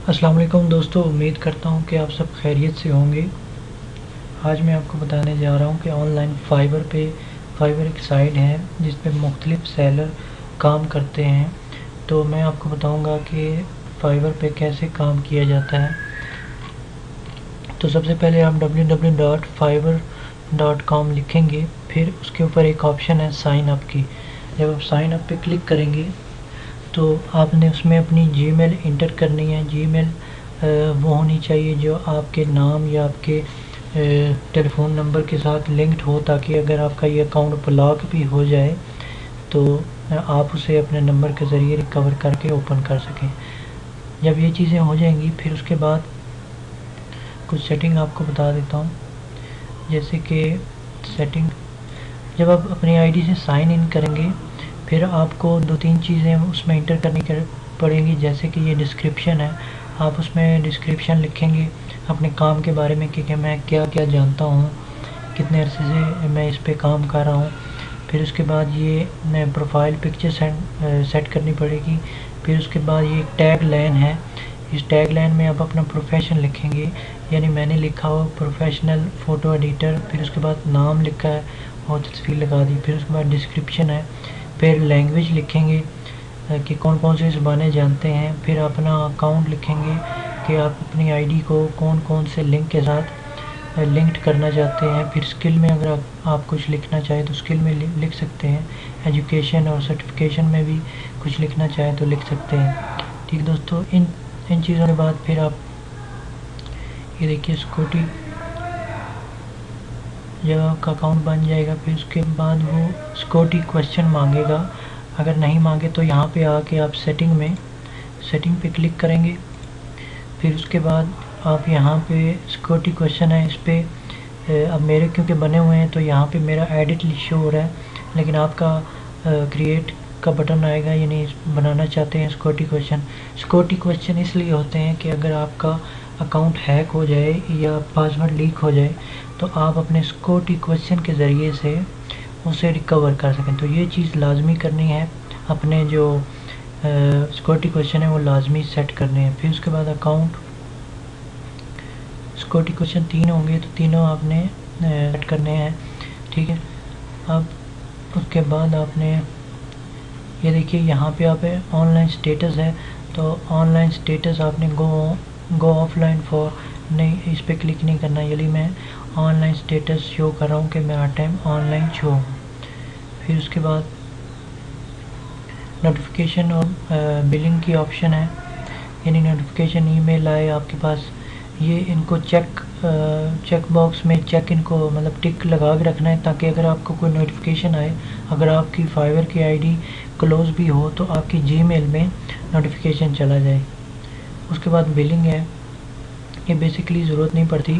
अस्सलाम वालेकुम दोस्तों, उम्मीद करता हूँ कि आप सब खैरियत से होंगे। आज मैं आपको बताने जा रहा हूँ कि ऑनलाइन फ़ाइवर एक साइट है जिस पे मुख्तलिफ सेलर काम करते हैं। तो मैं आपको बताऊँगा कि फ़ाइवर पे कैसे काम किया जाता है। तो सबसे पहले आप www.fiverr.com लिखेंगे, फिर उसके ऊपर एक ऑप्शन है साइन अप की। जब आप साइन अप पे क्लिक करेंगे तो आपने उसमें अपनी जीमेल इंटर करनी है। जीमेल वो होनी चाहिए जो आपके नाम या आपके टेलीफ़ोन नंबर के साथ लिंक्ड हो, ताकि अगर आपका ये अकाउंट ब्लॉक भी हो जाए तो आप उसे अपने नंबर के ज़रिए रिकवर करके ओपन कर सकें। जब ये चीज़ें हो जाएंगी फिर उसके बाद कुछ सेटिंग आपको बता देता हूँ। जैसे कि सेटिंग, जब आप अपनी आईडी से साइन इन करेंगे फिर आपको दो तीन चीज़ें उसमें इंटर करनी पड़ेंगी। जैसे कि ये डिस्क्रिप्शन है, आप उसमें डिस्क्रिप्शन लिखेंगे अपने काम के बारे में कि मैं क्या क्या जानता हूँ, कितने अरसे से मैं इस पे काम कर रहा हूँ। फिर उसके बाद ये प्रोफाइल पिक्चर सेट करनी पड़ेगी। फिर उसके बाद ये टैग लाइन है, इस टैग लाइन में आप अपना प्रोफेशन लिखेंगे, यानी मैंने लिखा हो प्रोफेशनल फ़ोटो एडिटर। फिर उसके बाद नाम लिखा है और तस्वीर लगा दी। फिर उसके बाद डिस्क्रिप्शन है, फिर लैंग्वेज लिखेंगे कि कौन कौन सी ज़ुबानें जानते हैं। फिर अपना अकाउंट लिखेंगे कि आप अपनी आईडी को कौन कौन से लिंक के साथ लिंक्ड करना चाहते हैं। फिर स्किल में अगर आप कुछ लिखना चाहें तो स्किल में लिख सकते हैं। एजुकेशन और सर्टिफिकेशन में भी कुछ लिखना चाहें तो लिख सकते हैं। ठीक दोस्तों, इन चीज़ों के बाद फिर आप ये देखिए सिक्योरिटी, जब आपका अकाउंट बन जाएगा फिर उसके बाद वो सिक्योरिटी क्वेश्चन मांगेगा। अगर नहीं मांगे तो यहाँ पे आके आप सेटिंग पे क्लिक करेंगे। फिर उसके बाद आप यहाँ पे सिक्योरिटी क्वेश्चन है, इस पर अब मेरे क्योंकि बने हुए हैं तो यहाँ पे मेरा एडिट शो हो रहा है, लेकिन आपका क्रिएट का बटन आएगा, यानी बनाना चाहते हैं सिक्योरिटी क्वेश्चन इसलिए होते हैं कि अगर आपका अकाउंट हैक हो जाए या पासवर्ड लीक हो जाए तो आप अपने सिक्योरिटी क्वेश्चन के ज़रिए से उसे रिकवर कर सकें। तो ये चीज़ लाजमी करनी है, अपने जो सिक्योरिटी क्वेश्चन है वो लाजमी सेट करने हैं। फिर उसके बाद अकाउंट सिक्योरिटी क्वेश्चन 3 होंगे तो तीनों आपने सेट करने हैं। ठीक है, अब उसके बाद आपने ये देखिए यहाँ पे आप ऑनलाइन स्टेटस है, तो ऑनलाइन स्टेटस आपने गो ऑफलाइन फॉर, नहीं इस पर क्लिक नहीं करना, यदि मैं ऑनलाइन स्टेटस शो कर रहा हूँ कि मैं हर टाइम ऑनलाइन शो हूँ। फिर उसके बाद नोटिफिकेशन और बिलिंग की ऑप्शन है, यानी नोटिफिकेशन ईमेल आए आपके पास, ये इनको चेक बॉक्स में इनको मतलब टिक लगा के रखना है, ताकि अगर आपको कोई नोटिफिकेशन आए, अगर आपकी फाइवर की आईडी क्लोज भी हो तो आपकी जीमेल में नोटिफिकेशन चला जाए। उसके बाद बिलिंग है, ये बेसिकली ज़रूरत नहीं पड़ती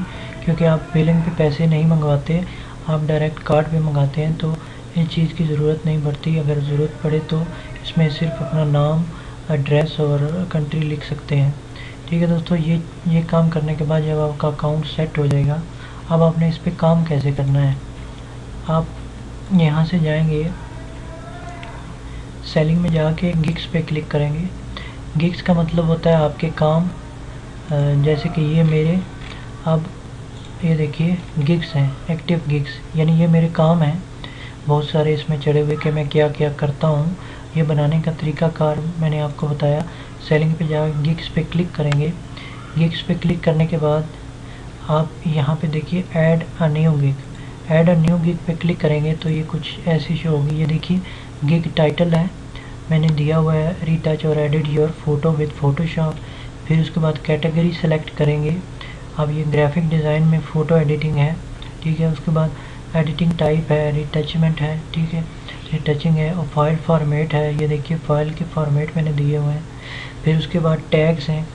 क्योंकि आप बिलिंग पे पैसे नहीं मंगवाते, आप डायरेक्ट कार्ड पे मंगाते हैं, तो इस चीज़ की ज़रूरत नहीं पड़ती। अगर ज़रूरत पड़े तो इसमें सिर्फ अपना नाम, एड्रेस और कंट्री लिख सकते हैं। ठीक है दोस्तों, ये काम करने के बाद जब आपका अकाउंट सेट हो जाएगा, अब आपने इस पर काम कैसे करना है। आप यहाँ से जाएंगे, सेलिंग में जाके गिग्स पे क्लिक करेंगे। गिग्स का मतलब होता है आपके काम, जैसे कि ये मेरे, अब ये देखिए गिग्स हैं, एक्टिव गिग्स, यानी ये मेरे काम हैं बहुत सारे इसमें चढ़े हुए कि मैं क्या क्या करता हूँ। ये बनाने का तरीक़ाकार मैंने आपको बताया। सेलिंग पे जाकर गिग्स पे क्लिक करेंगे। गिग्स पे क्लिक करने के बाद आप यहाँ पे देखिए ऐड अ न्यू गिग पे क्लिक करेंगे तो ये कुछ ऐसी शो होगी। ये देखिए गिग टाइटल है, मैंने दिया हुआ है रीटच और edit your photo with Photoshop. फिर उसके बाद कैटेगरी सेलेक्ट करेंगे। अब ये ग्राफिक डिज़ाइन में फ़ोटो एडिटिंग है, ठीक है। उसके बाद एडिटिंग टाइप है, रिटचमेंट है, ठीक है, रिटचिंग है, और फाइल फॉर्मेट है, ये देखिए फाइल के फॉर्मेट मैंने दिए हुए हैं। फिर उसके बाद टैग्स हैं,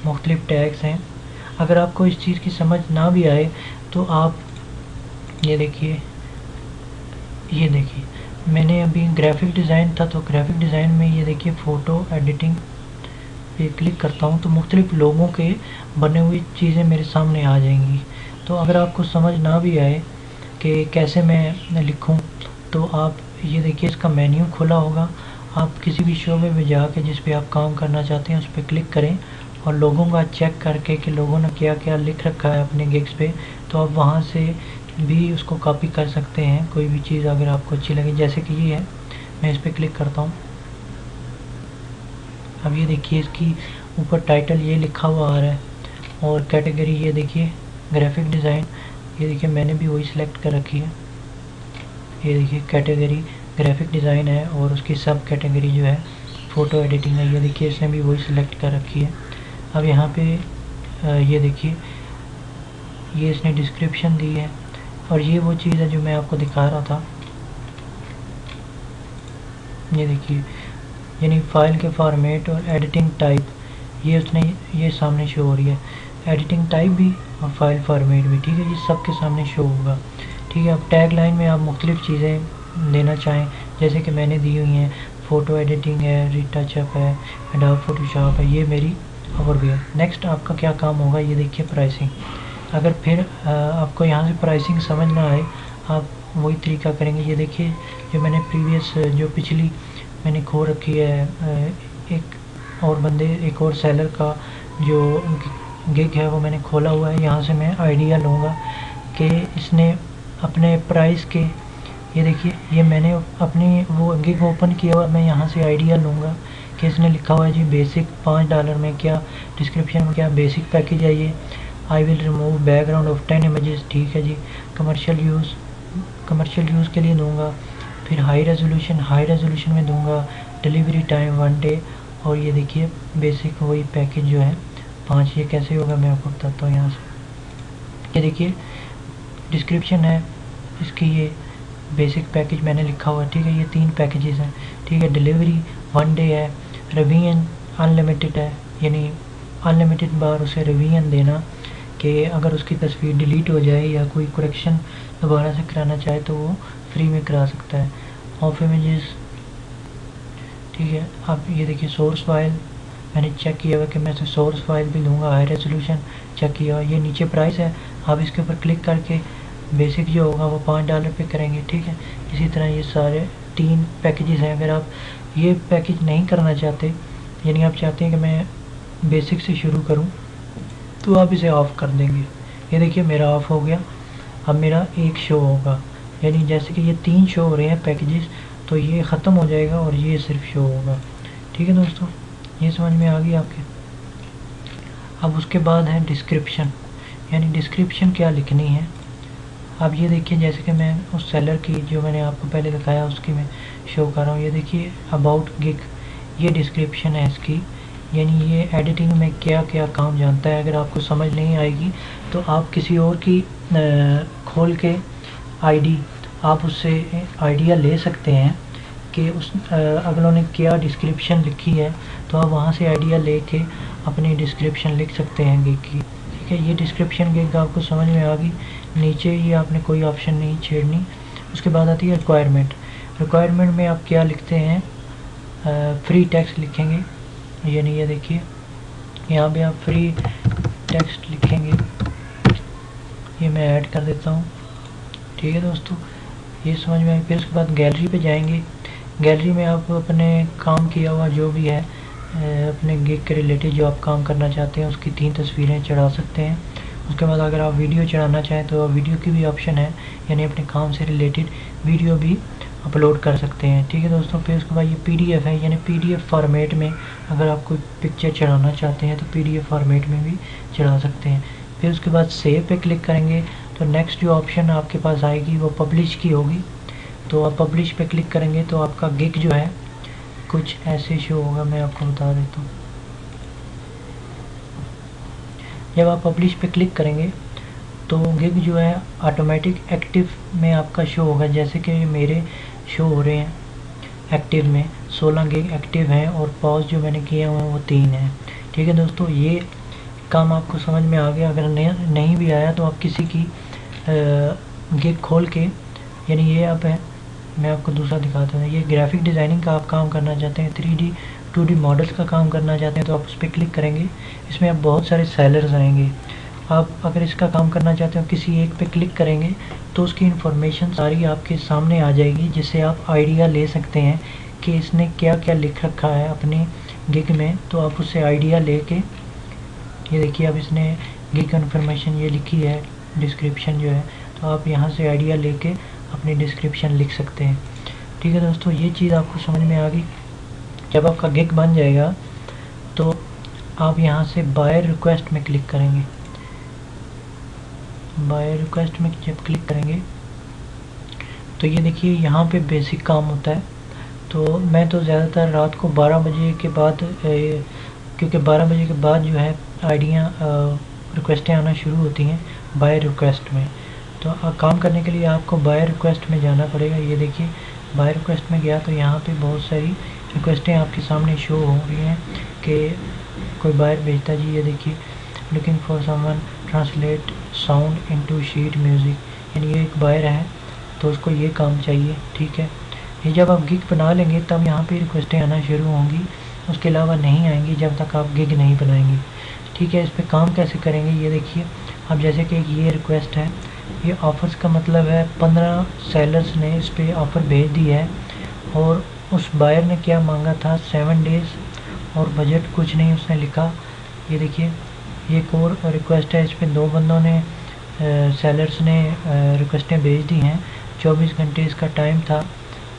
मुख्तलिफ टैग्स हैं। अगर आपको इस चीज़ की समझ ना भी आए तो आप ये देखिए मैंने अभी ग्राफिक डिज़ाइन था तो ग्राफिक डिज़ाइन में ये देखिए फ़ोटो एडिटिंग पे क्लिक करता हूँ तो मुख्तलिफ लोगों के बने हुई चीज़ें मेरे सामने आ जाएंगी। तो अगर आपको समझ ना भी आए कि कैसे मैं लिखूं तो आप ये देखिए इसका मेन्यू खुला होगा, आप किसी भी शोबे में जाके जिस पे आप काम करना चाहते हैं उस पर क्लिक करें और लोगों का चेक करके कि लोगों ने क्या क्या लिख रखा है अपने गिग्स पे, तो आप वहाँ से भी उसको कॉपी कर सकते हैं कोई भी चीज़ अगर आपको अच्छी लगे। जैसे कि ये है, मैं इस पर क्लिक करता हूँ। अब ये देखिए इसकी ऊपर टाइटल ये लिखा हुआ आ रहा है और कैटेगरी ये देखिए ग्राफिक डिज़ाइन, ये देखिए मैंने भी वही सिलेक्ट कर रखी है। ये देखिए कैटेगरी ग्राफिक डिज़ाइन है और उसकी सब कैटेगरी जो है फ़ोटो एडिटिंग है। ये देखिए इसने भी वही सिलेक्ट कर रखी है। अब यहाँ पे ये देखिए ये इसने डिस्क्रिप्शन दी है और ये वो चीज़ है जो मैं आपको दिखा रहा था। ये देखिए यानी फ़ाइल के फॉर्मेट और एडिटिंग टाइप ये उसने ये सामने शो हो रही है, एडिटिंग टाइप भी और फाइल फॉर्मेट भी, ठीक है। ये सब के सामने शो होगा, ठीक है। अब टैग लाइन में आप मुख्तलिफ़ चीज़ें देना चाहें, जैसे कि मैंने दी हुई हैं, फ़ोटो एडिटिंग है, रिटचअप है, एडोब फोटोशॉप है, ये मेरी हो गई। नेक्स्ट आपका क्या काम होगा, ये देखिए प्राइसिंग। अगर फिर आपको यहाँ से प्राइसिंग समझ ना आए, आप वही तरीका करेंगे। ये देखिए जो मैंने प्रीवियस जो पिछली मैंने खो रखी है, एक और सेलर का जो गिग है वो मैंने खोला हुआ है। यहाँ से मैं आइडिया लूँगा कि इसने अपने प्राइस के, ये देखिए ये मैंने अपनी वो गिग ओपन किया हुआ, मैं यहाँ से आइडिया लूँगा कि इसने लिखा हुआ है जी बेसिक $5 में, क्या डिस्क्रिप्शन में क्या बेसिक पैकेज है ये। I will remove background of 10 images, ठीक है जी। कमर्शियल यूज़ के लिए दूँगा। फिर हाई रेजोल्यूशन में दूंगा। Delivery time 1 day. और ये देखिए बेसिक वही पैकेज जो है 5। ये कैसे होगा मैं आपको बताता हूँ। यहाँ से ये देखिए डिस्क्रिप्शन है इसकी, ये बेसिक पैकेज मैंने लिखा हुआ है, ठीक है। ये 3 पैकेजेस हैं, ठीक है। डिलीवरी 1 डे है। रिवीजन अनलिमिटेड है, यानी अनलिमिटेड बार उसे रिवीजन देना कि अगर उसकी तस्वीर डिलीट हो जाए या कोई करेक्शन दोबारा से कराना चाहे तो वो फ्री में करा सकता है। ऑफ इमेजेस, ठीक है। अब ये देखिए सोर्स फाइल मैंने चेक किया हुआ कि मैं इसे सोर्स फाइल भी दूंगा। हाई रेजोल्यूशन चेक किया हुआ। ये नीचे प्राइस है, आप इसके ऊपर क्लिक करके बेसिक जो होगा वो $5 पे करेंगे, ठीक है। इसी तरह ये सारे 3 पैकेजेस हैं। अगर आप ये पैकेज नहीं करना चाहते, यानी आप चाहते हैं कि मैं बेसिक से शुरू करूँ, तो आप इसे ऑफ़ कर देंगे। ये देखिए मेरा ऑफ़ हो गया। अब मेरा एक शो होगा, यानी जैसे कि ये 3 शो हो रहे हैं पैकेजेस, तो ये ख़त्म हो जाएगा और ये सिर्फ शो होगा, ठीक है दोस्तों। ये समझ में आ गई आपके। अब उसके बाद है डिस्क्रिप्शन, यानी डिस्क्रिप्शन क्या लिखनी है। अब ये देखिए जैसे कि मैं उस सेलर की जो मैंने आपको पहले दिखाया उसकी मैं शो कर रहा हूँ। ये देखिए अबाउट गिग, ये डिस्क्रिप्शन है इसकी, यानी ये एडिटिंग में क्या क्या काम जानता है। अगर आपको समझ नहीं आएगी तो आप किसी और की खोल के आईडी आप उससे आइडिया ले सकते हैं कि उस अगलों ने क्या डिस्क्रिप्शन लिखी है, तो आप वहाँ से आइडिया लेके अपनी डिस्क्रिप्शन लिख सकते हैं गिग की, ठीक है। ये डिस्क्रिप्शन गिग आपको समझ में आ गई। नीचे ये आपने कोई ऑप्शन नहीं छेड़नी। उसके बाद आती है रिक्वायरमेंट में आप क्या लिखते हैं, फ्री टेक्स्ट लिखेंगे, यानी ये देखिए यहाँ पे आप फ्री टेक्स्ट लिखेंगे। ये मैं ऐड कर देता हूँ, ठीक है दोस्तों। ये समझ में आई। फिर उसके बाद गैलरी पे जाएंगे। गैलरी में आप अपने काम किया हुआ जो भी है अपने गिग के रिलेटेड जो आप काम करना चाहते हैं उसकी 3 तस्वीरें चढ़ा सकते हैं। उसके बाद अगर आप वीडियो चढ़ाना चाहें तो वीडियो की भी ऑप्शन है, यानी अपने काम से रिलेटेड वीडियो भी अपलोड कर सकते हैं, ठीक है दोस्तों। फिर उसके बाद ये PDF है, यानी PDF फॉर्मेट में अगर आप कोई पिक्चर चढ़ाना चाहते हैं तो PDF फॉर्मेट में भी चढ़ा सकते हैं। फिर उसके बाद सेव पे क्लिक करेंगे तो नेक्स्ट जो ऑप्शन आपके पास आएगी वो पब्लिश की होगी। तो आप पब्लिश पे क्लिक करेंगे तो आपका गिग जो है कुछ ऐसे शो होगा, मैं आपको बता देता हूँ। जब आप पब्लिश पे क्लिक करेंगे तो गिग जो है ऑटोमेटिक एक्टिव में आपका शो होगा। जैसे कि मेरे शो हो रहे हैं एक्टिव में 16 गिग एक्टिव हैं और पॉज जो मैंने किए हुए हैं वो 3 हैं, ठीक है दोस्तों। ये काम आपको समझ में आ गया। अगर नहीं भी आया तो आप किसी की गिग खोल के, यानी ये आप है, मैं आपको दूसरा दिखाता हूँ। ये ग्राफिक डिज़ाइनिंग का आप काम करना चाहते हैं, 3D 2D मॉडल्स का काम करना चाहते हैं तो आप उस पर क्लिक करेंगे। इसमें आप बहुत सारे सेलर्स आएंगे। आप अगर इसका काम करना चाहते हो किसी एक पे क्लिक करेंगे तो उसकी इन्फॉर्मेशन सारी आपके सामने आ जाएगी, जिससे आप आइडिया ले सकते हैं कि इसने क्या क्या लिख रखा है अपने गिग में। तो आप उससे आइडिया लेके ये देखिए अब इसने गिग इन्फॉर्मेशन ये लिखी है डिस्क्रिप्शन जो है, तो आप यहाँ से आइडिया लेके अपनी डिस्क्रिप्शन लिख सकते हैं। ठीक है दोस्तों, ये चीज़ आपको समझ में आ गई। जब आपका गिग बन जाएगा तो आप यहाँ से बायर रिक्वेस्ट में क्लिक करेंगे। बायर रिक्वेस्ट में जब क्लिक करेंगे तो ये देखिए यहाँ पे बेसिक काम होता है। तो मैं तो ज़्यादातर रात को 12 बजे के बाद क्योंकि 12 बजे के बाद जो है आइडियाँ रिक्वेस्टें आना शुरू होती हैं बायर रिक्वेस्ट में। तो काम करने के लिए आपको बायर रिक्वेस्ट में जाना पड़ेगा। ये देखिए बायर रिक्वेस्ट में गया तो यहाँ पे बहुत सारी रिक्वेस्टें आपके सामने शो हो रही हैं कि कोई बायर भेजता जी। ये देखिए looking for someone translate sound into sheet music, यानी ये एक बायर है तो उसको ये काम चाहिए। ठीक है, ये जब आप गिग बना लेंगे तब यहाँ पे रिक्वेस्टें आना शुरू होंगी, उसके अलावा नहीं आएंगी जब तक आप गिग नहीं बनाएंगे। ठीक है, इस पे काम कैसे करेंगे ये देखिए। अब जैसे कि ये रिक्वेस्ट है, ये ऑफ़र्स का मतलब है 15 सेलर्स ने इस पर ऑफ़र भेज दी है और उस बायर ने क्या मांगा था 7 डेज़ और बजट कुछ नहीं उसने लिखा। ये देखिए ये एक और रिक्वेस्ट है, इस पर 2 बंदों ने सेलर्स ने रिक्वेस्टें भेज दी हैं। 24 घंटे इसका टाइम था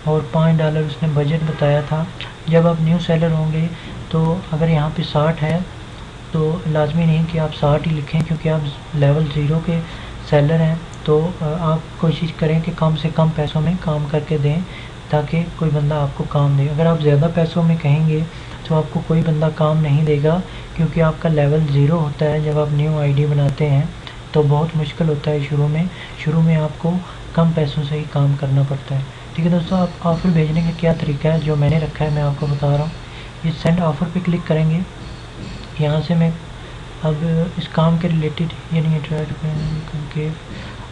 और $5 उसने बजट बताया था। जब आप न्यू सेलर होंगे तो अगर यहाँ पे 60 है तो लाजमी नहीं कि आप 60 ही लिखें, क्योंकि आप लेवल 0 के सेलर हैं। तो आप कोशिश करें कि कम से कम पैसों में काम करके दें ताकि कोई बंदा आपको काम दे। अगर आप ज़्यादा पैसों में कहेंगे तो आपको कोई बंदा काम नहीं देगा, क्योंकि आपका लेवल 0 होता है। जब आप न्यू आईडी बनाते हैं तो बहुत मुश्किल होता है शुरू में आपको कम पैसों से ही काम करना पड़ता है। ठीक है दोस्तों, आप ऑफ़र भेजने का क्या तरीका है जो मैंने रखा है मैं आपको बता रहा हूँ। ये सेंड ऑफ़र पे क्लिक करेंगे। यहाँ से मैं अब इस काम के रिलेटेड यानी करके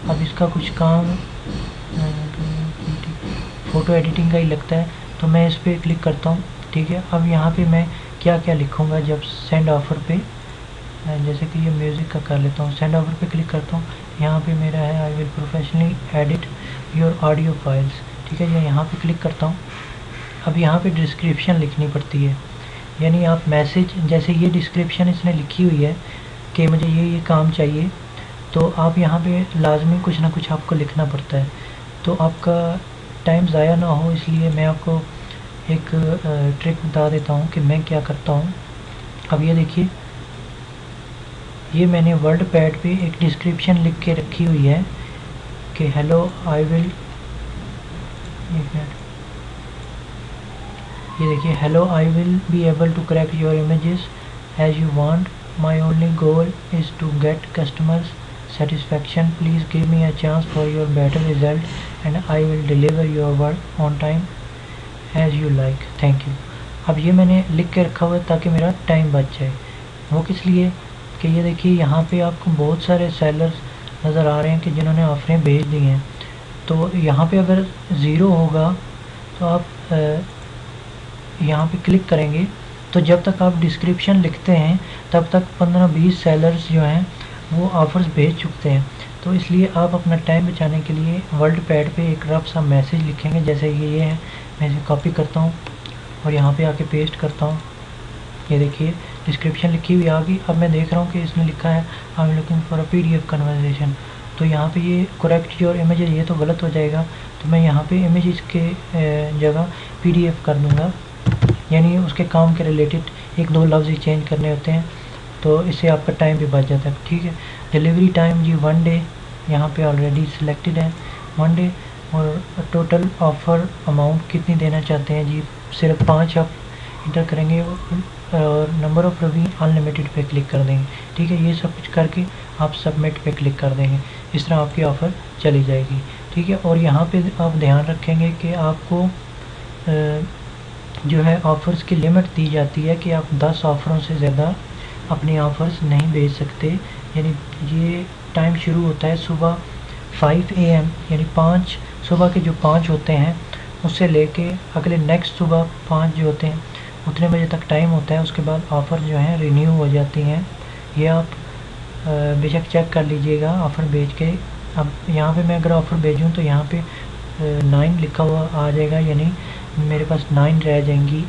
अब इसका कुछ काम फ़ोटो एडिटिंग का ही लगता है, तो मैं इस पर क्लिक करता हूँ। ठीक है, अब यहाँ पे मैं क्या क्या लिखूँगा जब सेंड ऑफ़र पे, जैसे कि ये म्यूज़िक का कर लेता हूँ। सेंड ऑफ़र पे क्लिक करता हूँ, यहाँ पे मेरा है I will professionally edit your audio files. ठीक है, यहाँ पे क्लिक करता हूँ। अब यहाँ पे डिस्क्रिप्शन लिखनी पड़ती है, यानी आप मैसेज, जैसे ये डिस्क्रिप्शन इसने लिखी हुई है कि मुझे ये काम चाहिए, तो आप यहाँ पे लाजमी कुछ ना कुछ आपको लिखना पड़ता है। तो आपका टाइम ज़ाया ना हो इसलिए मैं आपको एक ट्रिक बता देता हूँ कि मैं क्या करता हूँ। अब ये देखिए, ये मैंने वर्ड पैड पे एक डिस्क्रिप्शन लिख के रखी हुई है कि हेलो आई विल, एक मिनट, ये देखिए, hello I will be able to correct your images as you want, my only goal is to get customers satisfaction, please give me a chance for your better result and I will deliver your work on time as you like, thank you. अब ये मैंने लिख के रखा हुआ है ताकि मेरा टाइम बच जाए। वो किस लिए कि ये देखिए यहाँ पे आपको बहुत सारे सेलर्स नज़र आ रहे हैं कि जिन्होंने ऑफरें भेज दी हैं। तो यहाँ पे अगर ज़ीरो होगा तो आप यहाँ पे क्लिक करेंगे तो जब तक आप डिस्क्रिप्शन लिखते हैं तब तक 15-20 सेलर्स जो हैं वो ऑफ़र्स भेज चुकते हैं। तो इसलिए आप अपना टाइम बचाने के लिए वर्ड पैड पे एक रफ सा मैसेज लिखेंगे, जैसे ये है। मैं इसे कॉपी करता हूँ और यहाँ पे आके पेस्ट करता हूँ। ये देखिए डिस्क्रिप्शन लिखी हुई आ गई। अब मैं देख रहा हूँ कि इसने लिखा है I am looking for a PDF conversation, तो यहाँ पे ये करेक्ट योर इमेजेस, ये तो गलत हो जाएगा। तो मैं यहाँ पे इमेजेस के जगह PDF कर दूँगा, यानी उसके काम के रिलेटेड 1-2 लफ्ज़ ही चेंज करने होते हैं, तो इससे आपका टाइम भी बच जाता है। ठीक है, डिलीवरी टाइम जी 1 डे यहाँ पे ऑलरेडी सिलेक्टेड है, 1 डे। और टोटल ऑफ़र अमाउंट कितनी देना चाहते हैं जी, सिर्फ 5 आप इंटर करेंगे और नंबर ऑफ़ रिव्यू अनलिमिटेड पे क्लिक कर देंगे। ठीक है, ये सब कुछ करके आप सबमिट पे क्लिक कर देंगे। इस तरह आपकी ऑफ़र चली जाएगी। ठीक है, और यहाँ पे आप ध्यान रखेंगे कि आपको जो है ऑफ़र्स की लिमिट दी जाती है कि आप 10 ऑफ़रों से ज़्यादा अपनी ऑफ़र्स नहीं भेज सकते। यानी ये टाइम शुरू होता है सुबह 5 AM, यानी 5 सुबह के जो 5 होते हैं उससे लेके अगले नेक्स्ट सुबह 5 जो होते हैं उतने बजे तक टाइम होता है। उसके बाद ऑफ़र जो हैं रिन्यू हो जाती हैं। ये आप बेशक चेक कर लीजिएगा ऑफ़र भेज के। अब यहाँ पे मैं अगर ऑफ़र भेजूँ तो यहाँ पे 9 लिखा हुआ आ जाएगा, यानी मेरे पास 9 रह जाएंगी।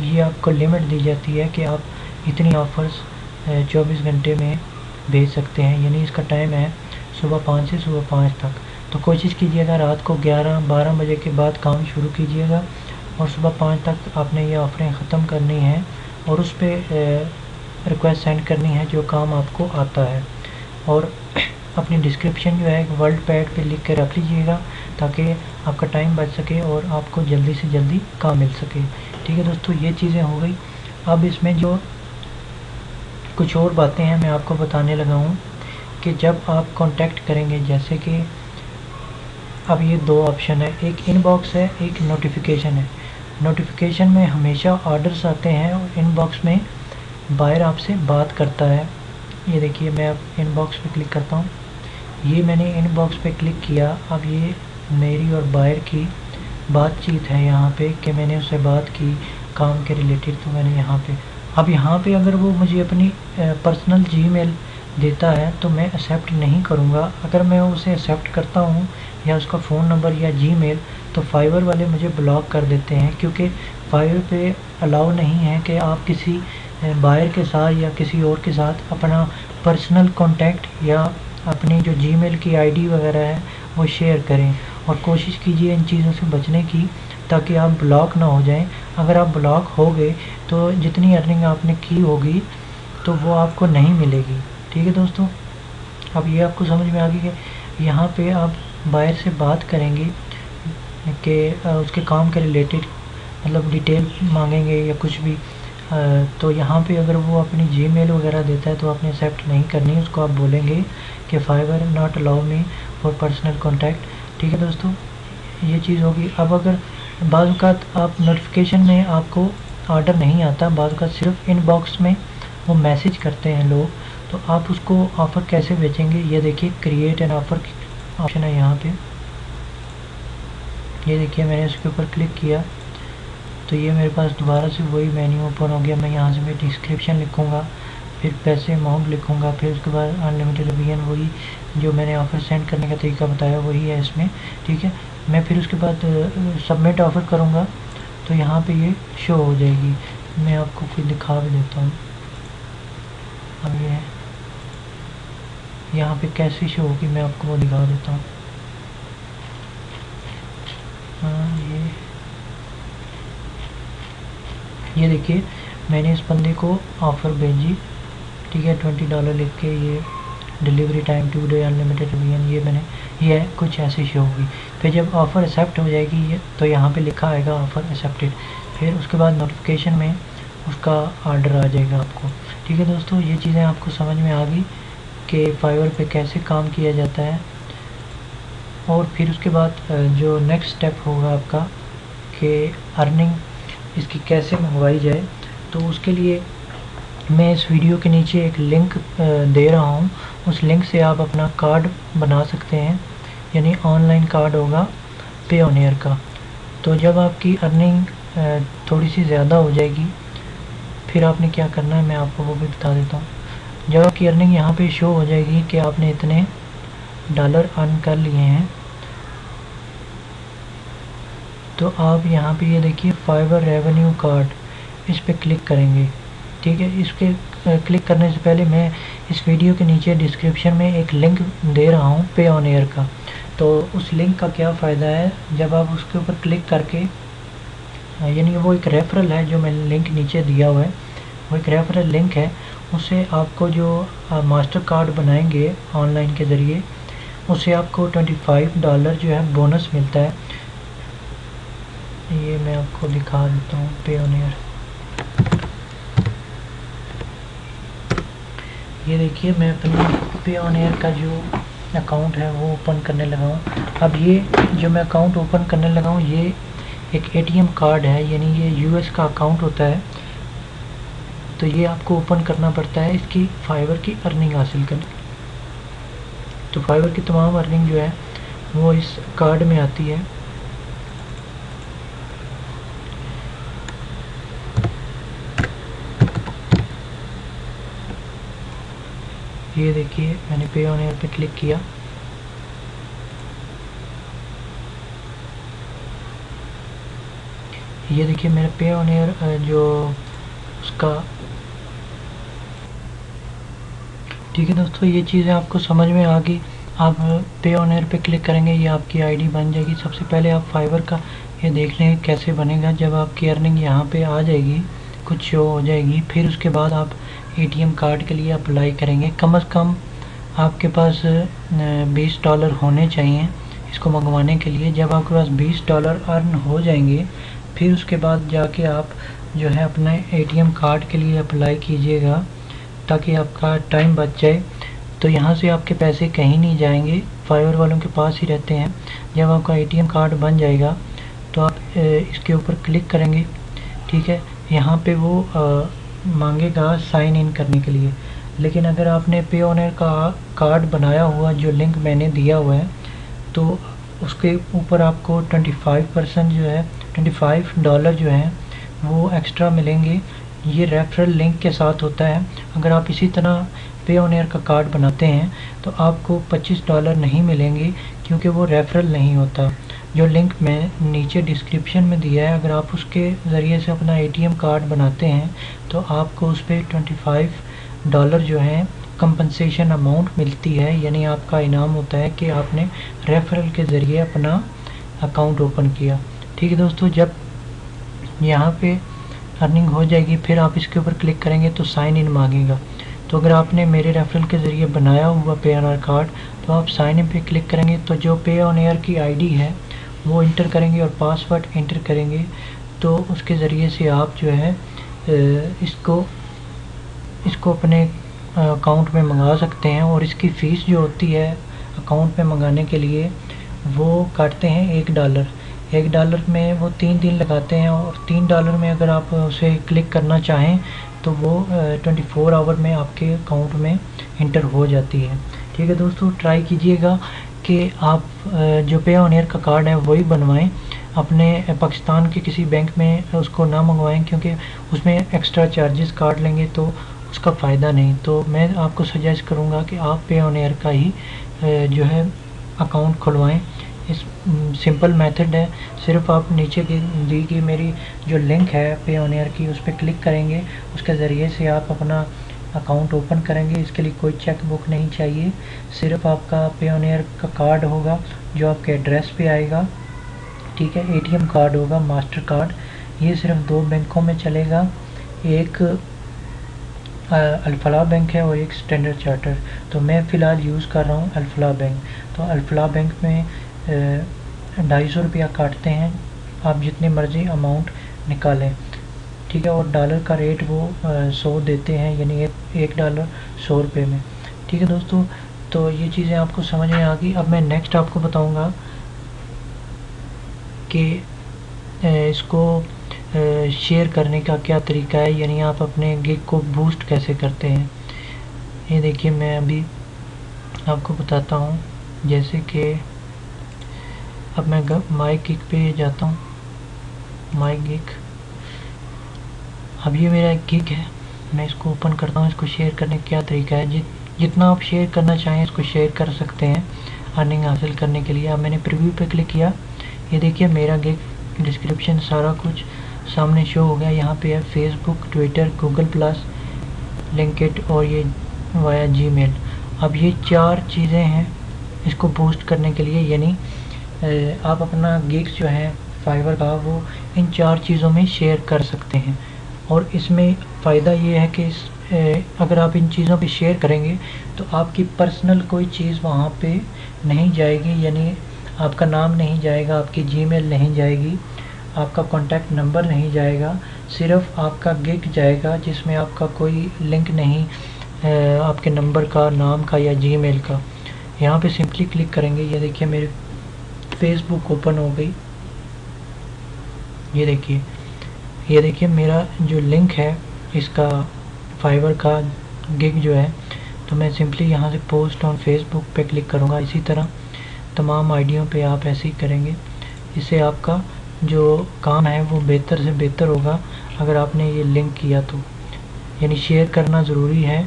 ये आपको लिमिट दी जाती है कि आप इतनी ऑफ़र्स 24 घंटे में भेज सकते हैं, यानी इसका टाइम है सुबह 5 से सुबह 5 तक। तो कोशिश कीजिएगा रात को 11-12 बजे के बाद काम शुरू कीजिएगा और सुबह 5 तक आपने ये ऑफरें ख़त्म करनी है और उस पर रिक्वेस्ट सेंड करनी है जो काम आपको आता है। और अपनी डिस्क्रिप्शन जो है वर्ल्ड पैड पे लिख के रख लीजिएगा ताकि आपका टाइम बच सके और आपको जल्दी से जल्दी काम मिल सके। ठीक है दोस्तों, ये चीज़ें हो गई। अब इसमें जो कुछ और बातें हैं मैं आपको बताने लगा हूँ कि जब आप कांटेक्ट करेंगे, जैसे कि अब ये दो ऑप्शन है, एक इनबॉक्स है, एक नोटिफिकेशन है। नोटिफिकेशन में हमेशा ऑर्डर्स आते हैं और इनबॉक्स में बायर आपसे बात करता है। ये देखिए मैं अब इनबॉक्स पे क्लिक करता हूँ, ये मैंने इनबॉक्स पे क्लिक किया। अब ये मेरी और बायर की बातचीत है यहाँ पे कि मैंने उससे बात की काम के रिलेटेड, तो मैंने यहाँ पे अब यहाँ पे अगर वो मुझे अपनी पर्सनल जीमेल देता है तो मैं एक्सेप्ट नहीं करूँगा। अगर मैं उसे एक्सेप्ट करता हूँ या उसका फ़ोन नंबर या जीमेल, तो फाइवर वाले मुझे ब्लॉक कर देते हैं, क्योंकि फाइवर पे अलाउ नहीं है कि आप किसी बायर के साथ या किसी और के साथ अपना पर्सनल कॉन्टैक्ट या अपनी जो जीमेल की आईडी वगैरह है वो शेयर करें। और कोशिश कीजिए इन चीज़ों से बचने की ताकि आप ब्लॉक ना हो जाएं। अगर आप ब्लॉक हो गए तो जितनी अर्निंग आपने की होगी तो वो आपको नहीं मिलेगी। ठीक है दोस्तों, अब ये आपको समझ में आ गई कि यहाँ पे आप बायर से बात करेंगे कि उसके काम के रिलेटेड मतलब डिटेल मांगेंगे या कुछ भी, तो यहाँ पे अगर वो अपनी जीमेल वगैरह देता है तो आपने एक्सेप्ट नहीं करनी, उसको आप बोलेंगे कि Fiverr not allow me for personal contact. ठीक है दोस्तों, ये चीज़ होगी। अब अगर बाज़ औक़ात आप नोटिफिकेशन में आपको ऑर्डर नहीं आता, बाज़ औक़ात सिर्फ इनबॉक्स में वो मैसेज करते हैं लोग, तो आप उसको ऑफ़र कैसे बेचेंगे। ये देखिए क्रिएट एन ऑफ़र ऑप्शन है यहाँ पे, ये देखिए मैंने उसके ऊपर क्लिक किया तो ये मेरे पास दोबारा से वही मेन्यू ओपन हो गया। मैं यहाँ से मैं डिस्क्रिप्शन लिखूँगा, फिर पैसे अमाउंट लिखूँगा, फिर उसके बाद अनलिमिटेड वीएन, वही जो मैंने ऑफ़र सेंड करने का तरीका बताया वही है इसमें। ठीक है, मैं फिर उसके बाद सबमिट ऑफ़र करूँगा तो यहाँ पे ये शो हो जाएगी। मैं आपको फिर दिखा भी देता हूँ। अब ये है यहाँ पे कैसे शो होगी मैं आपको वो दिखा देता हूँ। ये देखिए मैंने इस बंदे को ऑफ़र भेजी, ठीक है, $20 लिख के, ये डिलीवरी टाइम 2 डे अनलिमिटेड वीएन, ये मैंने ये है कुछ ऐसी शो होगी। फिर जब ऑफ़र एक्सेप्ट हो जाएगी ये तो यहाँ पे लिखा आएगा ऑफ़र एक्सेप्टेड, फिर उसके बाद नोटिफिकेशन में उसका ऑर्डर आ जाएगा आपको। ठीक है दोस्तों, ये चीज़ें आपको समझ में आ गई कि फाइवर पे कैसे काम किया जाता है। और फिर उसके बाद जो नेक्स्ट स्टेप होगा आपका कि अर्निंग इसकी कैसे मंगवाई जाए, तो उसके लिए मैं इस वीडियो के नीचे एक लिंक दे रहा हूँ। उस लिंक से आप अपना कार्ड बना सकते हैं, यानी ऑनलाइन कार्ड होगा पेओनियर का। तो जब आपकी अर्निंग थोड़ी सी ज़्यादा हो जाएगी फिर आपने क्या करना है मैं आपको वो भी बता देता हूँ। जब आपकी अर्निंग यहाँ पे शो हो जाएगी कि आपने इतने डॉलर अर्न कर लिए हैं, तो आप यहाँ पे ये देखिए फाइवर रेवेन्यू कार्ड, इस पर क्लिक करेंगे। ठीक है, इस पर क्लिक करने से पहले मैं इस वीडियो के नीचे डिस्क्रिप्शन में एक लिंक दे रहा हूँ पेओनियर का। तो उस लिंक का क्या फ़ायदा है, जब आप उसके ऊपर क्लिक करके, यानी वो एक रेफरल है जो मैंने लिंक नीचे दिया हुआ है, वो एक रेफरल लिंक है, उससे आपको जो मास्टर कार्ड बनाएंगे ऑनलाइन के ज़रिए उससे आपको $25 जो है बोनस मिलता है। ये मैं आपको दिखा देता हूँ पेओनियर। ये देखिए मैं अपनी पेओनियर का जो अकाउंट है वो ओपन करने लगा हूँ। अब ये जो मैं अकाउंट ओपन करने लगा हूँ ये एक एटीएम कार्ड है, यानी ये यूएस का अकाउंट होता है, तो ये आपको ओपन करना पड़ता है इसकी फाइवर की अर्निंग हासिल करने। तो फाइवर की तमाम अर्निंग जो है वो इस कार्ड में आती है। ये देखिए मैंने पेओनियर पे क्लिक किया, ये देखिए मेरा पेओनियर जो उसका ठीक है दोस्तों, ये चीज़ें आपको समझ में आ गई। आप पे ऑन एयर पे क्लिक करेंगे, ये आपकी आईडी बन जाएगी। सबसे पहले आप फाइवर का ये देख लें कैसे बनेगा। जब आपकी अर्निंग यहाँ पे आ जाएगी, कुछ शो हो जाएगी, फिर उसके बाद आप एटीएम कार्ड के लिए अप्लाई करेंगे। कम से कम आपके पास $20 होने चाहिए इसको मंगवाने के लिए। जब आपके पास $20 अर्न हो जाएंगे, फिर उसके बाद जाके आप जो है अपने एटीएम कार्ड के लिए अप्लाई कीजिएगा, ताकि आपका टाइम बच जाए। तो यहाँ से आपके पैसे कहीं नहीं जाएंगे, फाइवर वालों के पास ही रहते हैं। जब आपका एटीएम कार्ड बन जाएगा तो आप इसके ऊपर क्लिक करेंगे। ठीक है, यहाँ पे वो मांगेगा साइन इन करने के लिए। लेकिन अगर आपने पे ऑन एयर का कार्ड बनाया हुआ, जो लिंक मैंने दिया हुआ है, तो उसके ऊपर आपको 25% जो है, $25 जो है वो एक्स्ट्रा मिलेंगे। ये रेफरल लिंक के साथ होता है। अगर आप इसी तरह पे ऑन एयर का कार्ड बनाते हैं तो आपको $25 नहीं मिलेंगे, क्योंकि वो रेफरल नहीं होता। जो लिंक मैं नीचे डिस्क्रिप्शन में दिया है, अगर आप उसके ज़रिए से अपना एटीएम कार्ड बनाते हैं तो आपको उस पर $25 जो है कंपनसेशन अमाउंट मिलती है। यानी आपका इनाम होता है कि आपने रेफरल के ज़रिए अपना अकाउंट ओपन किया। ठीक है दोस्तों, जब यहाँ पे अर्निंग हो जाएगी, फिर आप इसके ऊपर क्लिक करेंगे तो साइन इन मांगेगा। तो अगर आपने मेरे रेफरल के ज़रिए बनाया हुआ पे ऑन एयर कार्ड, तो आप साइन इन पे क्लिक करेंगे, तो जो पे ऑन एयर की आईडी है वो इंटर करेंगे और पासवर्ड इंटर करेंगे। तो उसके ज़रिए से आप जो है इसको अपने अकाउंट में मंगा सकते हैं। और इसकी फ़ीस जो होती है अकाउंट में मंगाने के लिए, वो काटते हैं $1। $1 में वो 3 दिन लगाते हैं, और $3 में अगर आप उसे क्लिक करना चाहें तो वो 24 आवर में आपके अकाउंट में इंटर हो जाती है। ठीक है दोस्तों, ट्राई कीजिएगा कि आप जो पे ऑन एयर का कार्ड है वही बनवाएं। अपने पाकिस्तान के किसी बैंक में उसको ना मंगवाएं, क्योंकि उसमें एक्स्ट्रा चार्जेस काट लेंगे तो उसका फ़ायदा नहीं। तो मैं आपको सजेस्ट करूंगा कि आप पे ऑन एयर का ही जो है अकाउंट खुलवाएं। इस सिंपल मेथड है। सिर्फ आप नीचे की दी गई मेरी जो लिंक है पे ऑन एयर की, उस पर क्लिक करेंगे, उसके ज़रिए से आप अपना अकाउंट ओपन करेंगे। इसके लिए कोई चेक बुक नहीं चाहिए, सिर्फ आपका पे ऑन एयर का कार्ड होगा जो आपके एड्रेस पे आएगा। ठीक है, एटीएम कार्ड होगा, मास्टर कार्ड। ये सिर्फ 2 बैंकों में चलेगा, एक अल्फलाह बैंक है और एक स्टैंडर्ड चार्टर। तो मैं फ़िलहाल यूज़ कर रहा हूँ अल्फलाह बैंक। तो अल्फलाह बैंक में 250 रुपया काटते हैं, आप जितनी मर्ज़ी अमाउंट निकालें। ठीक है, और डॉलर का रेट वो 100 देते हैं, यानी $1 100 में। ठीक है दोस्तों, तो ये चीज़ें आपको समझ में आ गई। अब मैं नेक्स्ट आपको बताऊंगा कि इसको शेयर करने का क्या तरीका है, यानी आप अपने गिग को बूस्ट कैसे करते हैं। ये देखिए, मैं अभी आपको बताता हूँ। जैसे कि अब मैं माई गिग पे जाता हूँ, माई गिग। अब ये मेरा एक गिग है, मैं इसको ओपन करता हूँ। इसको शेयर करने का क्या तरीका है, जितना आप शेयर करना चाहें इसको शेयर कर सकते हैं अर्निंग हासिल करने के लिए। अब मैंने प्रीव्यू पे क्लिक किया, ये देखिए मेरा गिग डिस्क्रिप्शन सारा कुछ सामने शो हो गया। यहाँ पे है Facebook, Twitter, Google plus, LinkedIn और ये वाया जीमेल। अब ये 4 चीज़ें हैं इसको बूस्ट करने के लिए, यानी आप अपना गिग्स जो है फाइवर का वो इन 4 चीज़ों में शेयर कर सकते हैं। और इसमें फ़ायदा ये है कि अगर आप इन चीज़ों पे शेयर करेंगे तो आपकी पर्सनल कोई चीज़ वहाँ पे नहीं जाएगी, यानी आपका नाम नहीं जाएगा, आपकी जीमेल नहीं जाएगी, आपका कॉन्टैक्ट नंबर नहीं जाएगा, सिर्फ आपका गिग जाएगा, जिसमें आपका कोई लिंक नहीं आपके नंबर का, नाम का या जीमेल का। यहाँ पे सिंपली क्लिक करेंगे, ये देखिए मेरे फेसबुक ओपन हो गई। ये देखिए मेरा जो लिंक है इसका फाइवर का गिग जो है। तो मैं सिंपली यहाँ से पोस्ट ऑन फेसबुक पे क्लिक करूँगा। इसी तरह तमाम आईडियों पे आप ऐसे ही करेंगे, इससे आपका जो काम है वो बेहतर से बेहतर होगा अगर आपने ये लिंक किया तो। यानी शेयर करना ज़रूरी है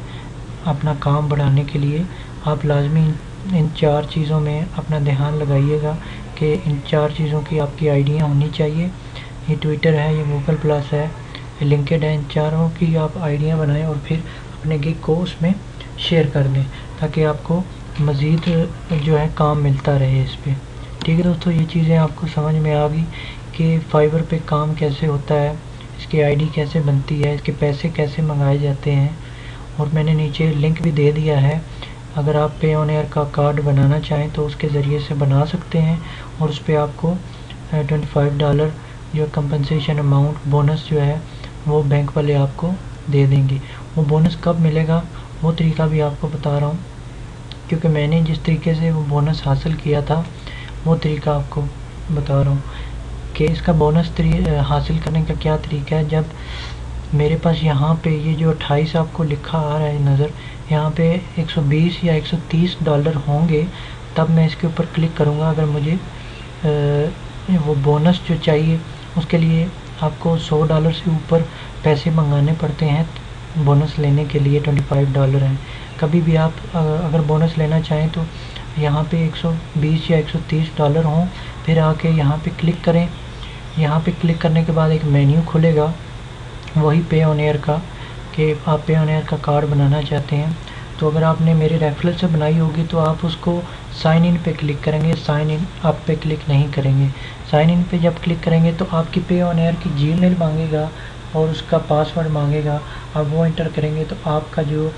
अपना काम बढ़ाने के लिए। आप लाजमी इन 4 चीज़ों में अपना ध्यान लगाइएगा कि इन 4 चीज़ों की आपकी आइडियाँ होनी चाहिए। ये ट्विटर है, ये गूगल प्लस है, ये लिंक्डइन है, इन चारों की आप आइडियाँ बनाएं और फिर अपने गिग को उसमें शेयर कर दें ताकि आपको मज़ीद जो है काम मिलता रहे इस पर। ठीक है दोस्तों, ये चीज़ें आपको समझ में आ गई कि फाइवर पे काम कैसे होता है, इसकी आईडी कैसे बनती है, इसके पैसे कैसे मंगाए जाते हैं। और मैंने नीचे लिंक भी दे दिया है, अगर आप पेओनियर का कार्ड बनाना चाहें तो उसके ज़रिए से बना सकते हैं और उस पर आपको $25 जो कंपनसेशन अमाउंट बोनस जो है वो बैंक वाले आपको दे देंगे। वो बोनस कब मिलेगा वो तरीका भी आपको बता रहा हूँ, क्योंकि मैंने जिस तरीके से वो बोनस हासिल किया था वो तरीका आपको बता रहा हूँ कि इसका बोनस हासिल करने का क्या तरीका है। जब मेरे पास यहाँ पे ये जो 28 आपको लिखा आ रहा है नज़र, यहाँ पे 120 या $130 होंगे तब मैं इसके ऊपर क्लिक करूँगा। अगर मुझे वो बोनस जो चाहिए उसके लिए आपको $100 से ऊपर पैसे मंगाने पड़ते हैं बोनस लेने के लिए। $25 हैं। कभी भी आप अगर बोनस लेना चाहें तो यहाँ पे 120 या $130 हों, फिर आके यहाँ पे क्लिक करें। यहाँ पे क्लिक करने के बाद एक मेन्यू खुलेगा वही पेओनियर का, कि आप पेओनियर का कार्ड बनाना चाहते हैं। तो अगर आपने मेरे रेफरल से बनाई होगी तो आप उसको साइन इन पे क्लिक करेंगे, साइन इन अप पे क्लिक नहीं करेंगे। साइन इन पे जब क्लिक करेंगे तो आपकी पेओनियर की जीमेल मांगेगा और उसका पासवर्ड मांगेगा। आप वो इंटर करेंगे तो आपका जो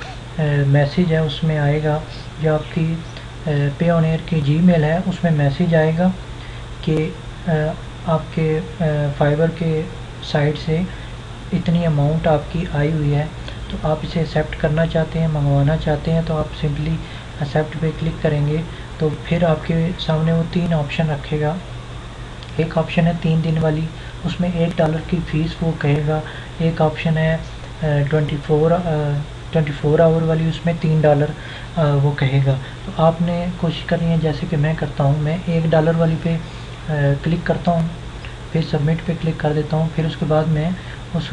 मैसेज है उसमें आएगा, जो आपकी पेओनियर की जीमेल है उसमें मैसेज आएगा कि आपके फाइबर के साइट से इतनी अमाउंट आपकी आई हुई है, तो आप इसे एक्सेप्ट करना चाहते हैं, मंगवाना चाहते हैं, तो आप सिंपली एक्सेप्ट पे क्लिक करेंगे। तो फिर आपके सामने वो 3 ऑप्शन रखेगा। एक ऑप्शन है 3 दिन वाली, उसमें $1 की फ़ीस वो कहेगा। एक ऑप्शन है 24 आवर वाली, उसमें $3 वो कहेगा। तो आपने कोशिश करनी है, जैसे कि मैं करता हूँ, मैं $1 वाली पे क्लिक करता हूँ, फिर सबमिट पे क्लिक कर देता हूँ, फिर उसके बाद मैं उस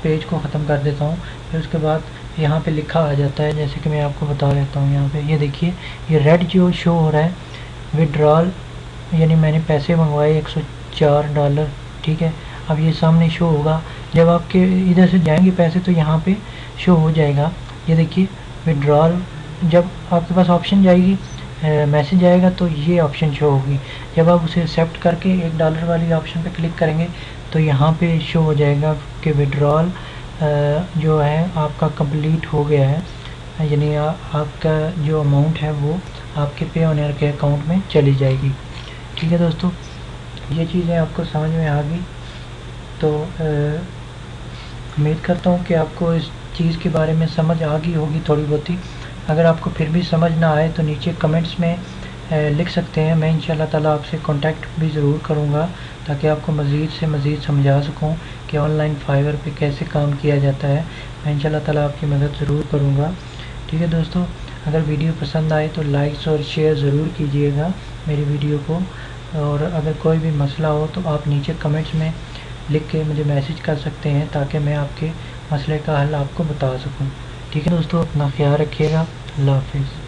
पेज को ख़त्म कर देता हूँ। फिर उसके बाद यहाँ पे लिखा आ जाता है, जैसे कि मैं आपको बता देता हूँ। यहाँ पे ये देखिए, ये रेड जो शो हो रहा है विड्रॉल, यानी मैंने पैसे मंगवाए $104। ठीक है, अब ये सामने शो होगा। जब आपके इधर से जाएंगे पैसे तो यहाँ पे शो हो जाएगा। ये देखिए विड्रॉल, जब आपके पास ऑप्शन जाएगी मैसेज आएगा तो ये ऑप्शन शो होगी। जब आप उसे एक्सेप्ट करके $1 वाली ऑप्शन पे क्लिक करेंगे तो यहाँ पे शो हो जाएगा कि विड्रॉल जो है आपका कंप्लीट हो गया है, यानी आपका जो अमाउंट है वो आपके पेओनियर के अकाउंट में चली जाएगी। ठीक है दोस्तों, ये चीज़ें आपको समझ में आ गई। तो उम्मीद करता हूँ कि आपको इस चीज़ के बारे में समझ आ गई होगी थोड़ी बहुत ही। अगर आपको फिर भी समझ ना आए तो नीचे कमेंट्स में लिख सकते हैं। मैं इंशाल्लाह ताला आपसे कांटेक्ट भी ज़रूर करूँगा ताकि आपको मज़ीद से मज़ीद समझा सकूँ कि ऑनलाइन फाइवर पे कैसे काम किया जाता है। मैं इंशाल्लाह ताला आपकी मदद ज़रूर करूँगा। ठीक है दोस्तों, अगर वीडियो पसंद आए तो लाइक्स और शेयर ज़रूर कीजिएगा मेरी वीडियो को, और अगर कोई भी मसला हो तो आप नीचे कमेंट्स में लिख के मुझे मैसेज कर सकते हैं ताकि मैं आपके मसले का हल आपको बता सकूं। ठीक है दोस्तों, अपना ख्याल रखिएगा। अल्लाह हाफिज़।